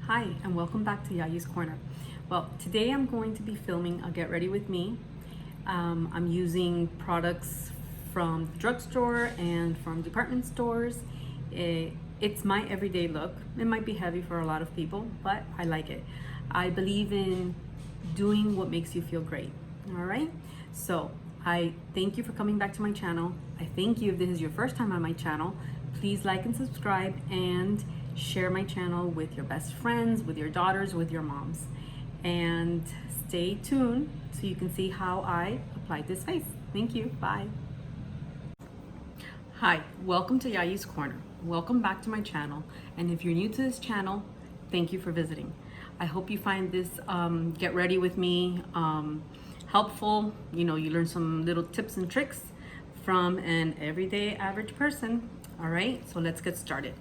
Hi, and welcome back to Yayi's Corner. Well, today I'm going to be filming a Get Ready With Me. I'm using products from the drugstore and from department stores. It's my everyday look. It might be heavy for a lot of people, but I like it. I believe in doing what makes you feel great, all right? So I thank you for coming back to my channel. I thank you if this is your first time on my channel. Please like and subscribe and share my channel with your best friends, with your daughters, with your moms. And stay tuned so you can see how I applied this face. Thank you, bye. Hi, welcome to Yayi's Corner. Welcome back to my channel. And if you're new to this channel, thank you for visiting. I hope you find this Get Ready With Me helpful. You know, you learn some little tips and tricks from an everyday average person. All right, so let's get started.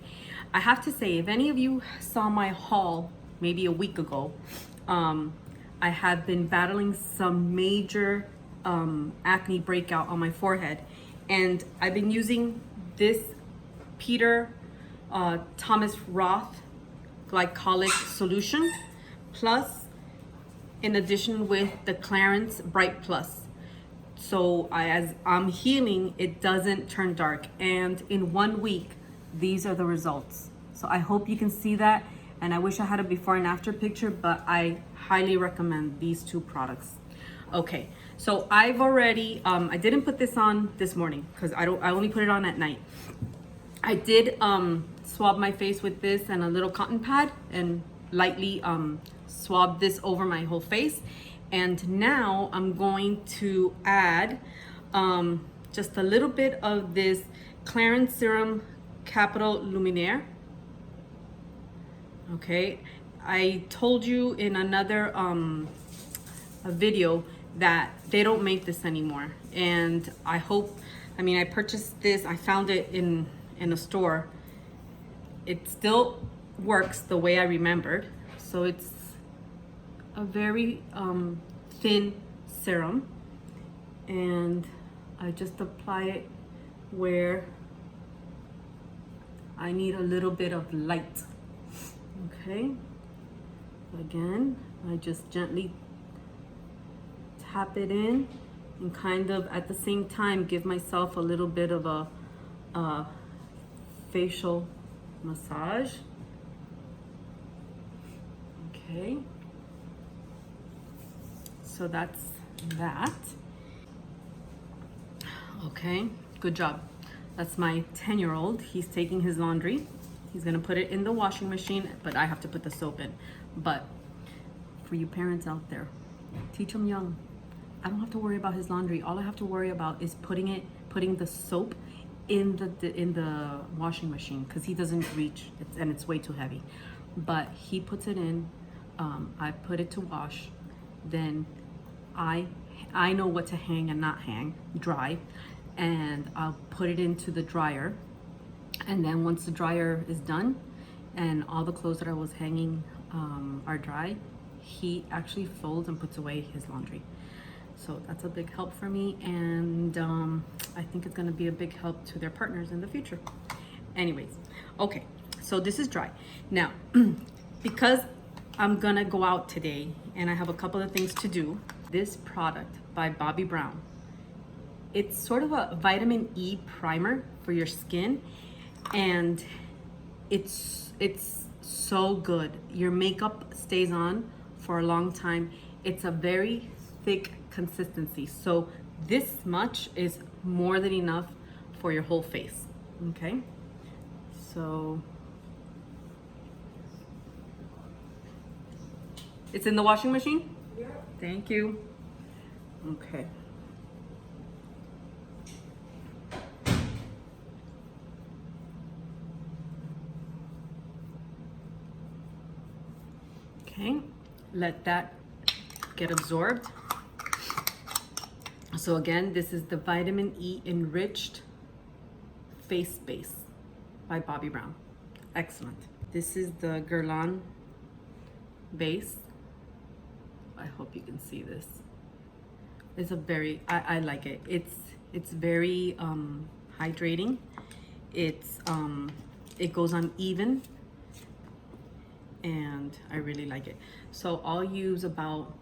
I have to say, if any of you saw my haul maybe a week ago, I have been battling some major acne breakout on my forehead, and I've been using this Peter Thomas Roth glycolic solution plus, in addition with the Clarins Bright Plus. So as I'm healing, it doesn't turn dark, and in 1 week these are the results. So I hope you can see that, and I wish I had a before and after picture, but I highly recommend these two products. Okay, so I've already I didn't put this on this morning because I only put it on at night. I did swab my face with this and a little cotton pad and lightly swab this over my whole face. And now I'm going to add just a little bit of this Clarins Serum Capital Luminaire. Okay, I told you in another a video that they don't make this anymore, and I purchased this. I found it in a store. It still works the way I remembered, so it's a very thin serum, and I just apply it where I need a little bit of light. Okay, again, I just gently tap it in and kind of at the same time give myself a little bit of a facial massage. Okay, so that's that. Okay, good job. That's my 10-year-old. He's taking his laundry. He's gonna put it in the washing machine, but I have to put the soap in. But for you parents out there, teach him young. I don't have to worry about his laundry. All I have to worry about is putting the soap in the washing machine, because he doesn't reach, and it's way too heavy. But he puts it in. I put it to wash. Then I know what to hang and not hang, dry, and I'll put it into the dryer. And then once the dryer is done and all the clothes that I was hanging are dry, he actually folds and puts away his laundry. So that's a big help for me, and I think it's gonna be a big help to their partners in the future. Anyways, okay, so this is dry. Now, because I'm gonna go out today and I have a couple of things to do, this product by Bobbi Brown, it's sort of a vitamin E primer for your skin, and it's so good. Your makeup stays on for a long time. It's a very thick consistency, so this much is more than enough for your whole face. Okay, so it's in the washing machine? Yeah. Thank you. Okay. Okay, let that get absorbed. So again, this is the Vitamin E Enriched Face Base by Bobbi Brown. Excellent. This is the Guerlain base. I hope you can see this. It's a very, I like it. It's very hydrating. It goes on even. and I really like it. So I'll use about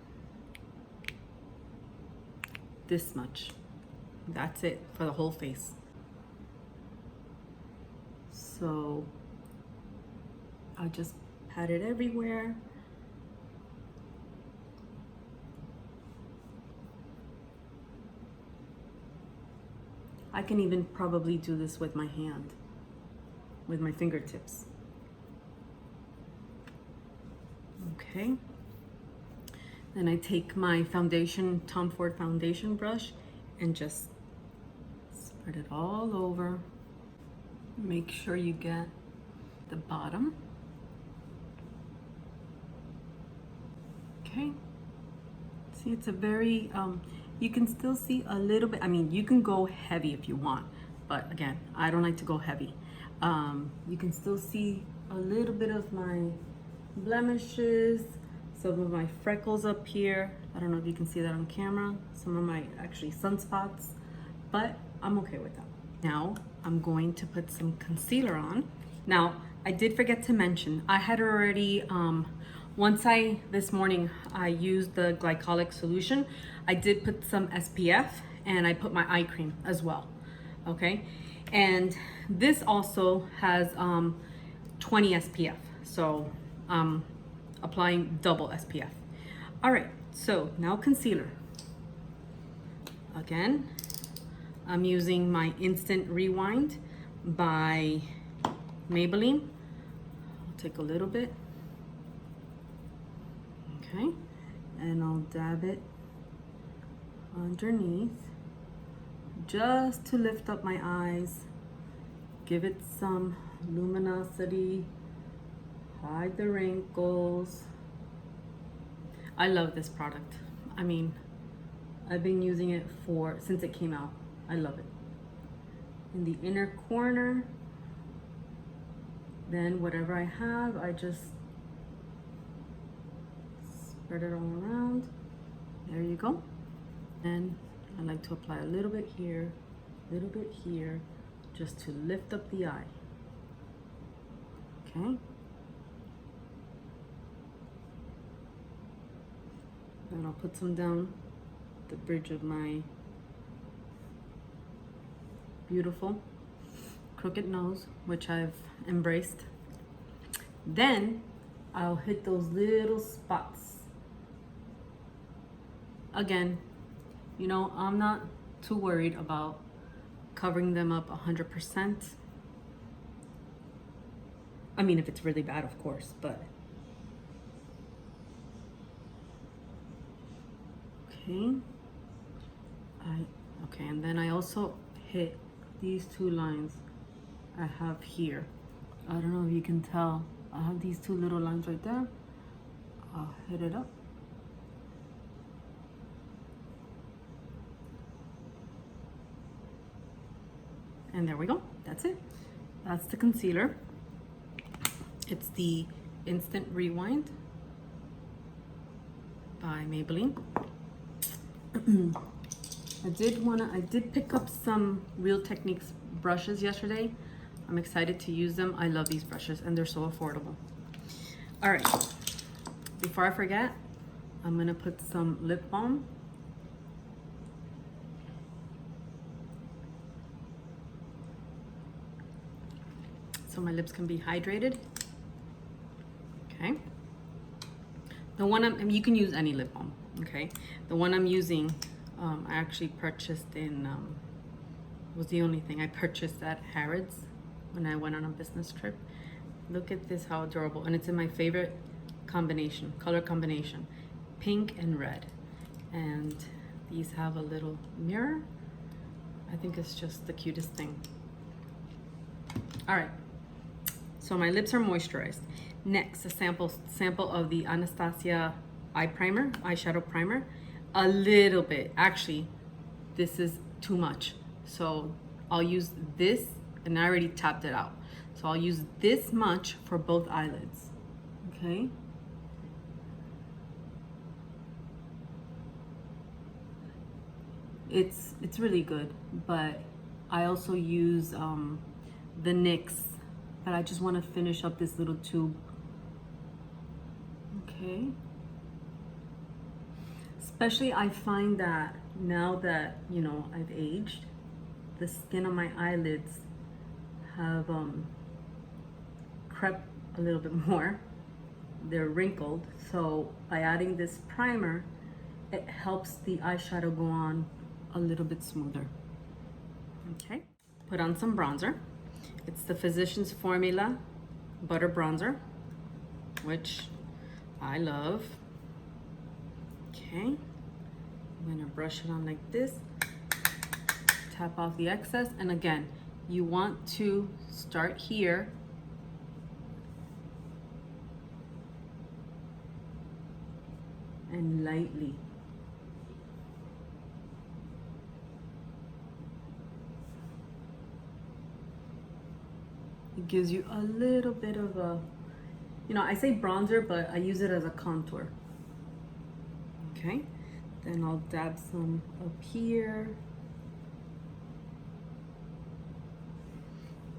this much. That's it for the whole face. So I'll just pat it everywhere. I can even probably do this with my hand, with my fingertips. Okay. Then I take my foundation, Tom Ford foundation brush, and just spread it all over. Make sure you get the bottom. Okay. See, it's a very, you can still see a little bit. I mean, you can go heavy if you want, but again, I don't like to go heavy. You can still see a little bit of my blemishes, some of my freckles up here. I don't know if you can see that on camera. Some of my actually sunspots, but I'm okay with that. Now I'm going to put some concealer on. Now, I did forget to mention, I had already, this morning, I used the glycolic solution. I did put some SPF and I put my eye cream as well, okay? And this also has 20 SPF, so applying double SPF. All right, so now concealer. Again, I'm using my Instant Rewind by Maybelline. I'll take a little bit. Okay, and I'll dab it underneath just to lift up my eyes, give it some luminosity, hide the wrinkles. I love this product. I mean, I've been using it since it came out. I love it. In the inner corner, then whatever I have, I just spread it all around. There you go. And I like to apply a little bit here, just to lift up the eye. Okay. Then I'll put some down the bridge of my beautiful crooked nose, which I've embraced. Then I'll hit those little spots. Again, you know, I'm not too worried about covering them up 100%. I mean, if it's really bad, of course, but. Okay. Okay, and then I also hit these two lines I have here. I don't know if you can tell. I have these two little lines right there. I'll hit it up. And there we go. That's it. That's the concealer. It's the Instant Rewind by Maybelline. I did pick up some Real Techniques brushes yesterday. I'm excited to use them. I love these brushes and they're so affordable. All right, before I forget, I'm gonna put some lip balm. So my lips can be hydrated. Okay. The one you can use any lip balm, okay? The one I'm using, I actually purchased was the only thing I purchased at Harrods when I went on a business trip. Look at this, how adorable. And it's in my favorite combination, color combination, pink and red. And these have a little mirror. I think it's just the cutest thing. All right, so my lips are moisturized. Next, a sample of the Anastasia eye primer, eyeshadow primer. A little bit, actually, this is too much. So I'll use this, and I already tapped it out. So I'll use this much for both eyelids, okay? It's really good, but I also use the NYX, but I just want to finish up this little tube Okay. Especially I find that now that, you know, I've aged, the skin on my eyelids have crept a little bit more. They're wrinkled. So by adding this primer, it helps the eyeshadow go on a little bit smoother. Okay, put on some bronzer. It's the Physicians Formula Butter Bronzer, which I love. Okay, I'm gonna brush it on like this, tap off the excess, and again, you want to start here and lightly. It gives you a little bit of a, you know, I say bronzer, but I use it as a contour. Okay, then I'll dab some up here.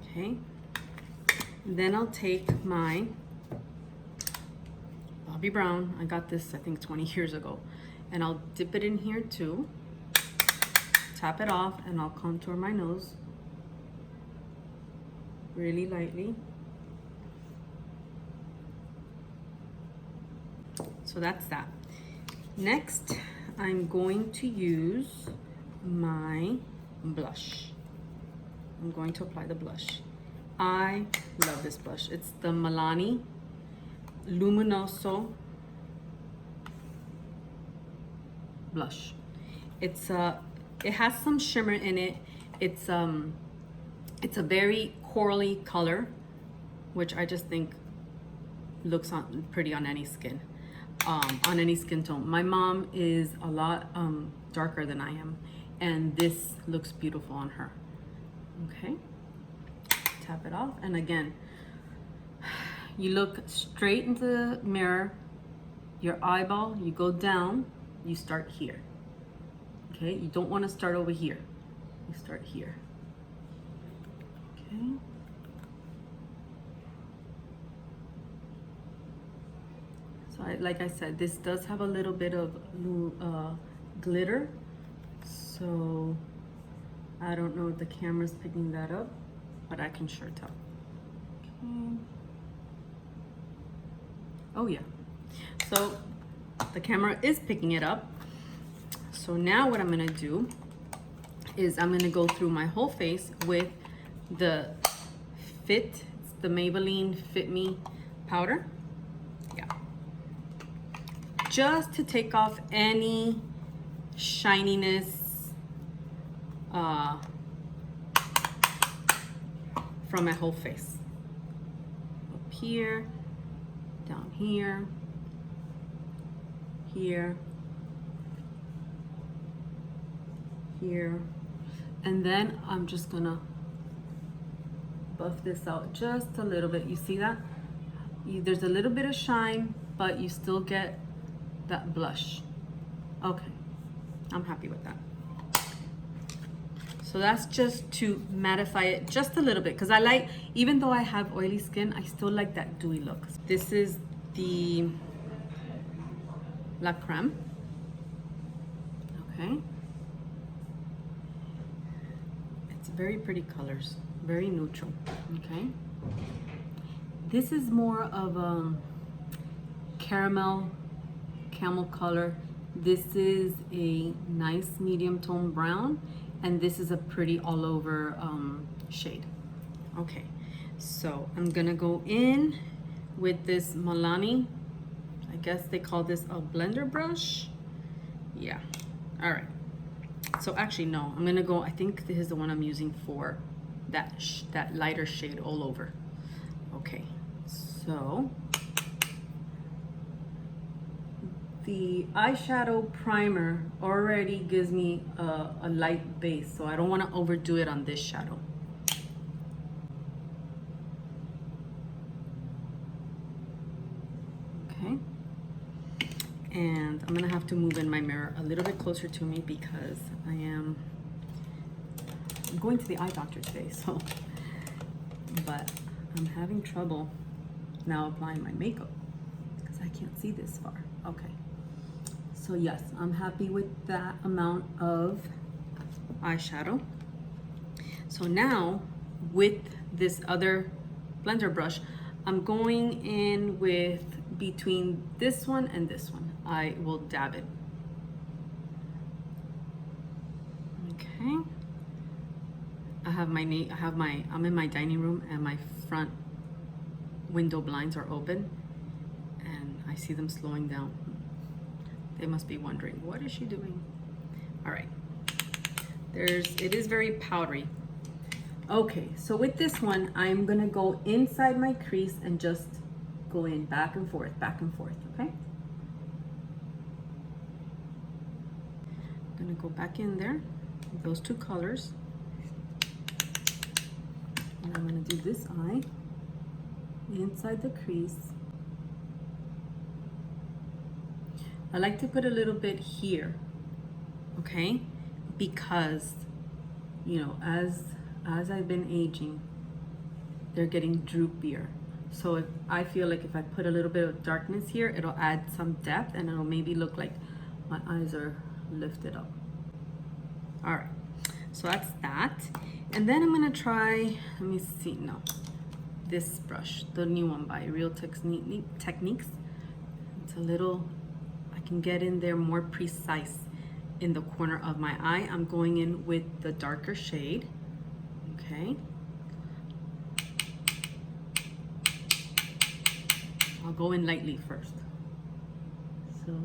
Okay, then I'll take my Bobbi Brown. I got this, I think, 20 years ago. And I'll dip it in here too. Tap it off, and I'll contour my nose really lightly. So that's that. Next, I'm going to use my blush. I'm going to apply the blush. I love this blush. It's the Milani Luminoso blush. It has some shimmer in it. It's a very corally color, which I just think looks pretty on any skin, on any skin tone. My mom is a lot darker than I am, and this looks beautiful on her. Okay, tap it off, and again, you look straight into the mirror, your eyeball, you go down, you start here. Okay, you don't want to start over here, you start here. Okay. So like I said, this does have a little bit of glitter, so I don't know if the camera's picking that up, but I can sure tell. Okay. Oh yeah, so the camera is picking it up. So now what I'm gonna do is I'm gonna go through my whole face with the it's the Maybelline Fit Me Powder. Yeah. Just to take off any shininess from my whole face. Up here, down here, here, here, and then I'm just gonna buff this out just a little bit. You see that? There's a little bit of shine, but you still get that blush. Okay, I'm happy with that. So that's just to mattify it just a little bit, because I like, even though I have oily skin, I still like that dewy look. This is the La Creme. Okay. It's very pretty colors. Very neutral. Okay, this is more of a camel color. This is a nice medium tone brown, and this is a pretty all over shade. Okay, so I'm gonna go in with this Milani, I guess they call this a blender brush. Yeah, all right. So actually no, I'm gonna go, I think this is the one I'm using for that lighter shade all over. Okay, so the eyeshadow primer already gives me a light base, so I don't want to overdo it on this shadow. Okay, and I'm gonna have to move in my mirror a little bit closer to me because I'm going to the eye doctor today, so, but I'm having trouble now applying my makeup because I can't see this far. Okay. So yes, I'm happy with that amount of eyeshadow. So now with this other blender brush, I'm going in with between this one and this one. I will dab it. Okay. I'm in my dining room and my front window blinds are open and I see them slowing down. They must be wondering, what is she doing? All right. It is very powdery. Okay, so with this one, I'm gonna go inside my crease and just go in back and forth, okay? I'm gonna go back in there with those two colors. And I'm gonna do this eye inside the crease. I like to put a little bit here, okay? Because, you know, as I've been aging, they're getting droopier. So if I feel like if I put a little bit of darkness here, it'll add some depth and it'll maybe look like my eyes are lifted up. All right, so that's that. And then I'm gonna try, let me see, no, this brush, the new one by Real Techniques. It's a little, I can get in there more precise in the corner of my eye. I'm going in with the darker shade, okay? I'll go in lightly first. So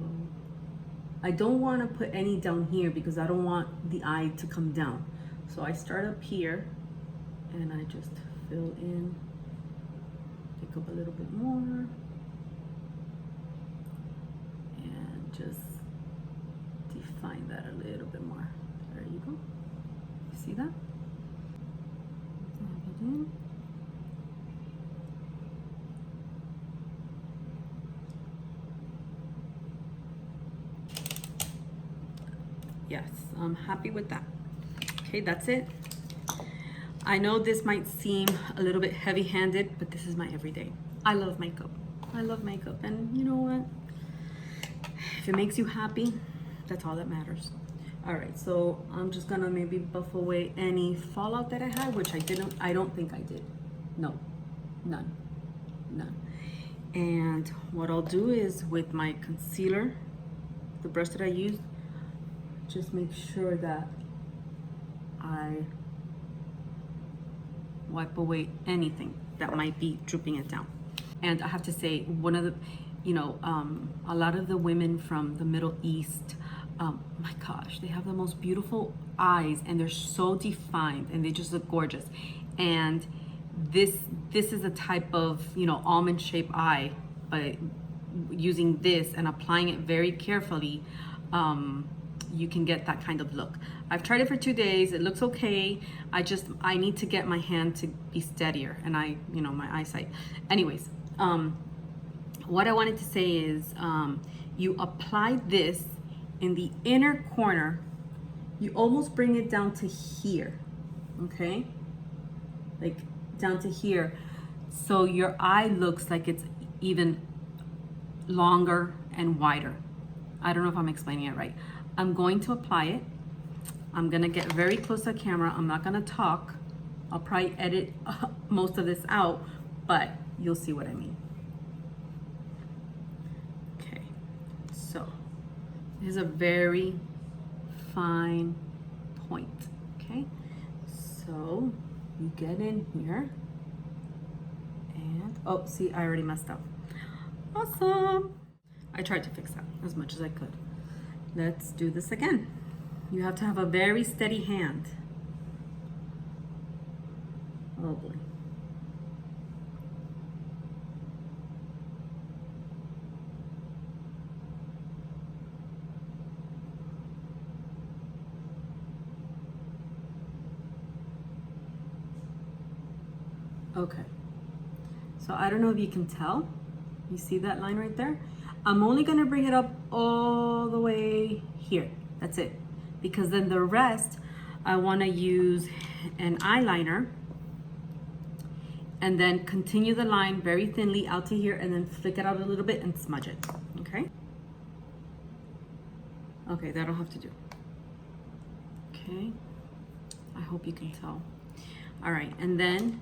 I don't want to put any down here because I don't want the eye to come down. So I start up here and I just fill in, pick up a little bit more, and just define that a little bit more. There you go. You see that? Dab it in. Yes, I'm happy with that. Okay, that's it. I know this might seem a little bit heavy-handed, but this is my everyday. I love makeup. I love makeup, and you know what? If it makes you happy, that's all that matters. All right, so I'm just gonna maybe buff away any fallout that I had, which I don't think I did. No, none. And what I'll do is with my concealer, the brush that I used, just make sure that I wipe away anything that might be drooping it down. And I have to say, one of the, you know, a lot of the women from the Middle East, my gosh, they have the most beautiful eyes and they're so defined and they just look gorgeous. And this is a type of, you know, almond shaped eye, but using this and applying it very carefully, you can get that kind of look. I've tried it for 2 days. It looks okay. I need to get my hand to be steadier and you know, my eyesight. Anyways, what I wanted to say is, you apply this in the inner corner. You almost bring it down to here, okay? Like down to here. So your eye looks like it's even longer and wider. I don't know if I'm explaining it right. I'm going to apply it. I'm gonna get very close to the camera. I'm not gonna talk. I'll probably edit most of this out, but you'll see what I mean. Okay, so this is a very fine point, okay? So you get in here and, oh, see, I already messed up. Awesome. I tried to fix that as much as I could. Let's do this again. You have to have a very steady hand. Oh boy. Okay. So I don't know if you can tell. You see that line right there? I'm only gonna bring it up all the way here. That's it. Because then the rest, I wanna use an eyeliner and then continue the line very thinly out to here, and then flick it out a little bit and smudge it, okay? Okay, that'll have to do. Okay, I hope you can tell. All right, and then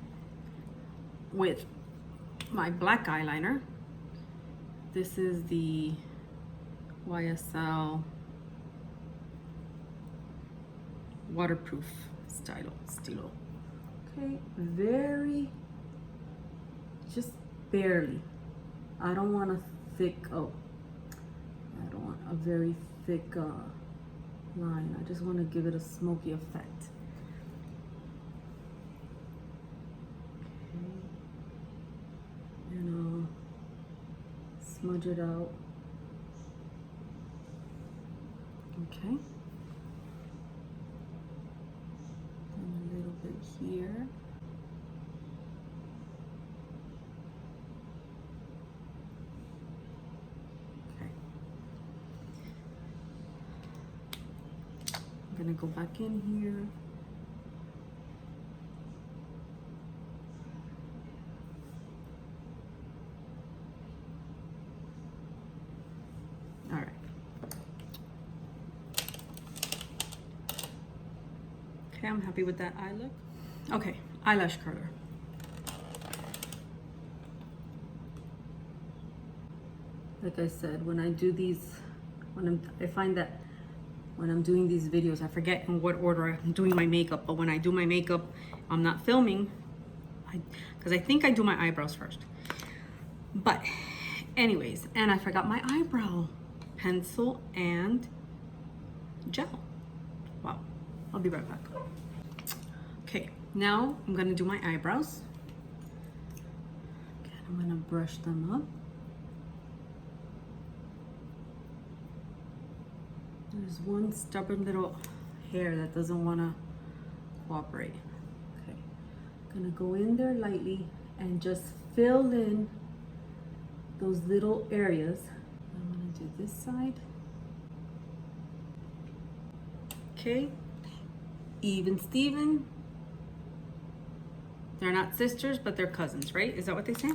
with my black eyeliner, this is the YSL waterproof stilo. Okay, very, just barely. I don't want a thick, oh, I don't want a very thick line. I just want to give it a smoky effect. Okay, and I'll smudge it out. Okay. And a little bit here. Okay. I'm gonna go back in here. All right. Okay, I'm happy with that eye look. Okay, eyelash curler. Like I said, when I do these, I find that when I'm doing these videos, I forget in what order I'm doing my makeup. But when I do my makeup, I'm not filming, because I think I do my eyebrows first. But anyways, and I forgot my eyebrow pencil and gel. Wow, I'll be right back. Okay, now I'm gonna do my eyebrows. Okay, I'm gonna brush them up. There's one stubborn little hair that doesn't wanna cooperate. Okay, I'm gonna go in there lightly and just fill in those little areas. I'm gonna do this side. Okay, even Steven. They're not sisters, but they're cousins, right? Is that what they say?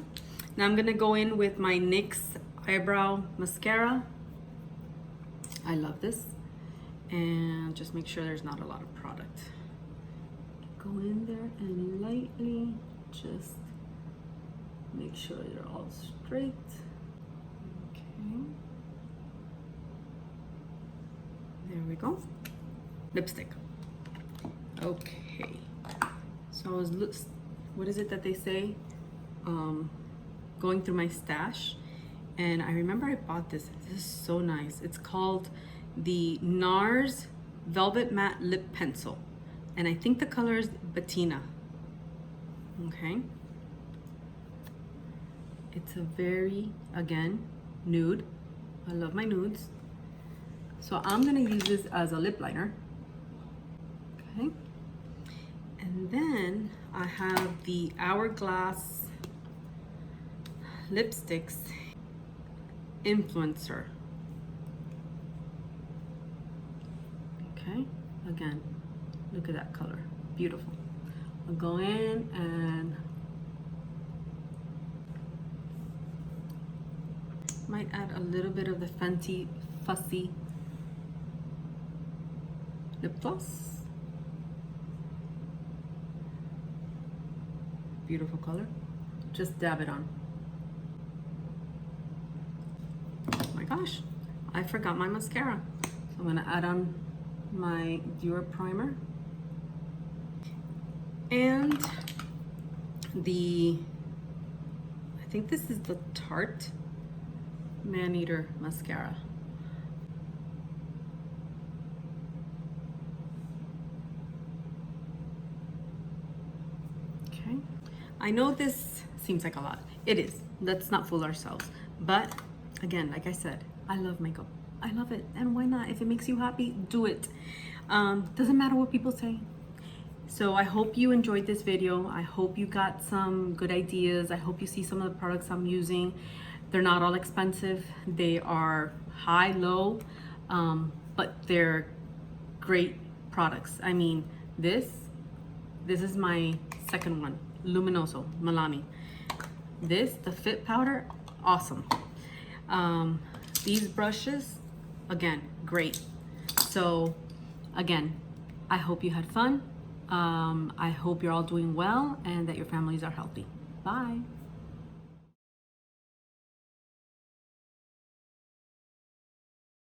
Now I'm gonna go in with my NYX Eyebrow Mascara. I love this. And just make sure there's not a lot of product. Go in there and lightly just make sure they're all straight. Okay. There we go. Lipstick. Okay. So I was, what is it that they say? Going through my stash, and I remember I bought this. This is so nice. It's called the Nars Velvet Matte Lip Pencil, and I think the color is Bettina. Okay. It's a very, again, nude. I love my nudes. So I'm gonna use this as a lip liner. Okay. And then I have the Hourglass Lipsticks Influencer. Okay, again, look at that color, beautiful. I'll go in and might add a little bit of the Fenty Fussy lip gloss. Beautiful color. Just dab it on. Oh my gosh, I forgot my mascara. So I'm gonna add on my Dior primer and I think this is the Tarte Man-Eater mascara. Okay, I know this seems like a lot. It is. Let's not fool ourselves. But again, like I said, I love makeup. I love it, and why not? If it makes you happy, do it. Doesn't matter what people say. So I hope you enjoyed this video. I hope you got some good ideas. I hope you see some of the products I'm using. They're not all expensive. They are high, low, but they're great products. I mean, this is my second one, Luminoso, Milani. This, the Fit Powder, awesome. These brushes, again, great. So again, I hope you had fun. I hope you're all doing well and that your families are healthy. Bye.